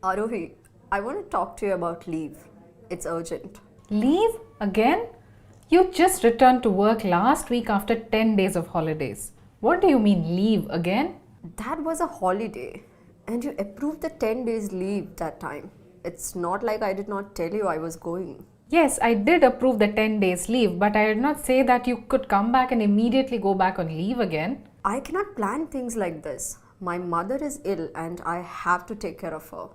Arohi, I want to talk to you about leave. It's urgent. Leave? Again? You just returned to work last week after 10 days of holidays. What do you mean, leave again? That was a holiday, and you approved the 10 days leave that time. It's not like I did not tell you I was going. Yes, I did approve the 10 days leave, but I did not say that you could come back and immediately go back on leave again. I cannot plan things like this. My mother is ill and I have to take care of her.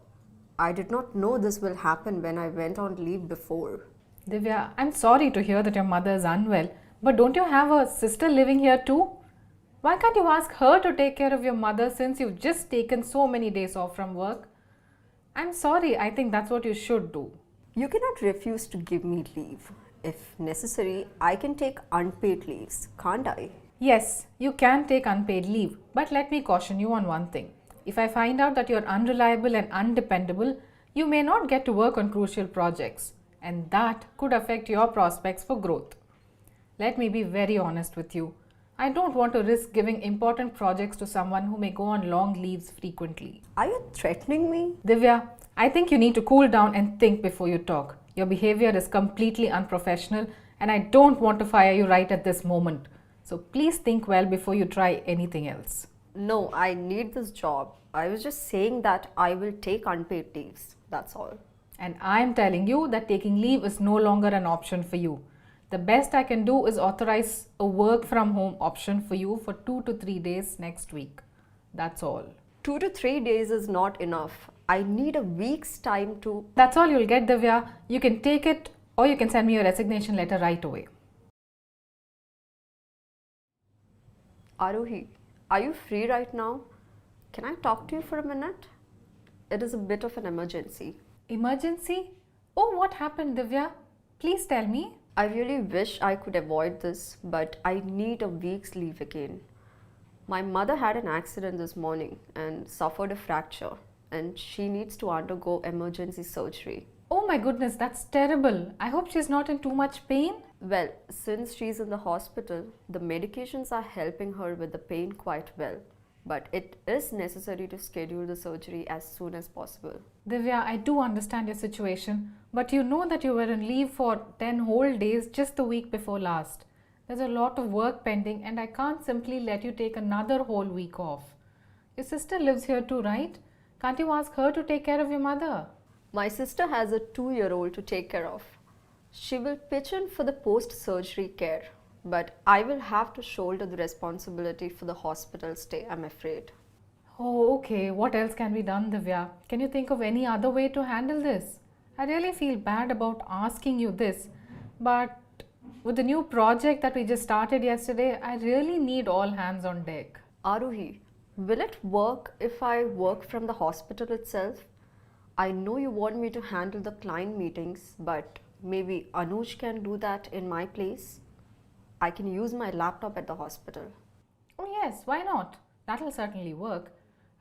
I did not know this will happen when I went on leave before. Divya, I'm sorry to hear that your mother is unwell, but don't you have a sister living here too? Why can't you ask her to take care of your mother since you've just taken so many days off from work? I'm sorry, I think that's what you should do. You cannot refuse to give me leave. If necessary, I can take unpaid leaves, can't I? Yes, you can take unpaid leave, but let me caution you on one thing. If I find out that you're unreliable and undependable, you may not get to work on crucial projects, and that could affect your prospects for growth. Let me be very honest with you. I don't want to risk giving important projects to someone who may go on long leaves frequently. Are you threatening me? Divya, I think you need to cool down and think before you talk. Your behavior is completely unprofessional, and I don't want to fire you right at this moment. So please think well before you try anything else. No, I need this job. I was just saying that I will take unpaid leaves. That's all. And I'm telling you that taking leave is no longer an option for you. The best I can do is authorize a work from home option for you for 2 to 3 days next week. That's all. 2 to 3 days is not enough. I need a week's time to. That's all you'll get, Divya. You can take it or you can send me your resignation letter right away. Arohi, are you free right now? Can I talk to you for a minute? It is a bit of an emergency. Emergency? Oh, what happened, Divya? Please tell me. I really wish I could avoid this, but I need a week's leave again. My mother had an accident this morning and suffered a fracture, and she needs to undergo emergency surgery. Oh my goodness, that's terrible. I hope she's not in too much pain. Well, since she's in the hospital, the medications are helping her with the pain quite well. But it is necessary to schedule the surgery as soon as possible. Divya, I do understand your situation, but you know that you were on leave for 10 whole days just the week before last. There's a lot of work pending and I can't simply let you take another whole week off. Your sister lives here too, right? Can't you ask her to take care of your mother? My sister has a 2-year-old to take care of. She will pitch in for the post-surgery care, but I will have to shoulder the responsibility for the hospital stay, I'm afraid. Oh, okay. What else can be done, Divya? Can you think of any other way to handle this? I really feel bad about asking you this, but with the new project that we just started yesterday, I really need all hands on deck. Aruhi, will it work if I work from the hospital itself? I know you want me to handle the client meetings, but maybe Anuj can do that in my place. I can use my laptop at the hospital. Oh yes, why not? That will certainly work.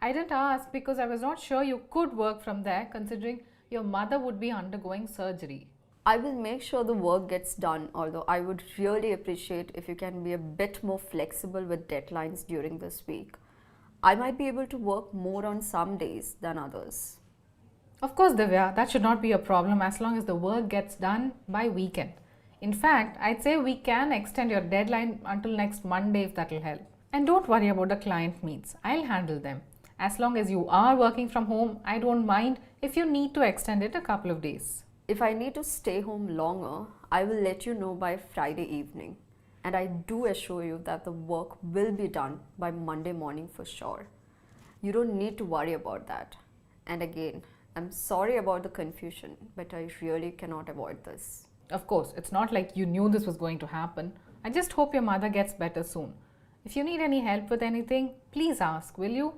I didn't ask because I was not sure you could work from there considering your mother would be undergoing surgery. I will make sure the work gets done, although I would really appreciate if you can be a bit more flexible with deadlines during this week. I might be able to work more on some days than others. Of course, Divya, that should not be a problem as long as the work gets done by weekend. In fact, I'd say we can extend your deadline until next Monday if that will help. And don't worry about the client meets. I'll handle them. As long as you are working from home, I don't mind if you need to extend it a couple of days. If I need to stay home longer, I will let you know by Friday evening. And I do assure you that the work will be done by Monday morning for sure. You don't need to worry about that. And again, I'm sorry about the confusion, but I really cannot avoid this. Of course, it's not like you knew this was going to happen. I just hope your mother gets better soon. If you need any help with anything, please ask, will you?